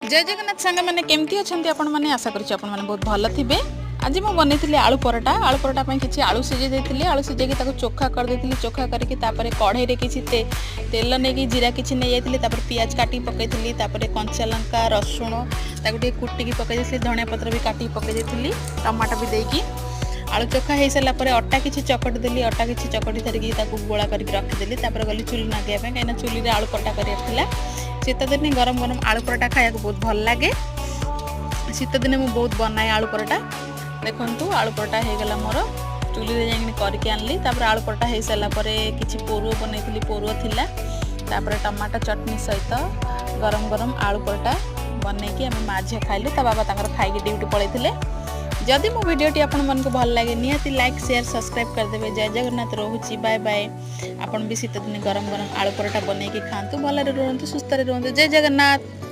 जय जगन्नाथ सांग मैंने केमती अच्छा आपण मैंने आशा करुँच आपण मैंने बहुत भल थे। आज मुझे बनई आलू परोटा किसी आलू सीझे देती आलू सीझे चोखा करदे चोखा करके कढ़ई किसी तेल नहीं जीरा किसी नहीं जाती पियाज काटी पकई कंचा लंका रसुण ताकि कुटिकी पकई धनिया पत्र भी काटी पकई टमाटो भी देकी आलू चोखा हो सारापर अटा किसी चकटी देली अटा किसी चकटी धरिकी गोला करके रखीदेली गली चुली नागे कहीं चुली आलू परोटा कर शीत दिन गरम गरम आलू परोटा खाया बहुत भल लगे। शीत दिन मुझे बहुत बनाए आलू परोटा देखु आलू परोटा हो गला मोर चुली करके आनली आलू परोटा हो सारापर किसी पोरुओ बनई पोरुओ थिला टमाटो चटनी सहित गरम गरम आलू परोटा बनईकी आम माँ झील खाइलु बाबा खाई ड्यूटी पलैते। जदि मो वीडियोटी आपण मन को भल लगे निहाती लाइक शेयर सब्सक्राइब करदेवे। जय जगन्नाथ रोहुची बाय बाय। आपण भी शीत दिन गरम गरम आलू परोटा बनईकी खातु भल रुहतु सुस्थ रुहतु। जय जगन्नाथ।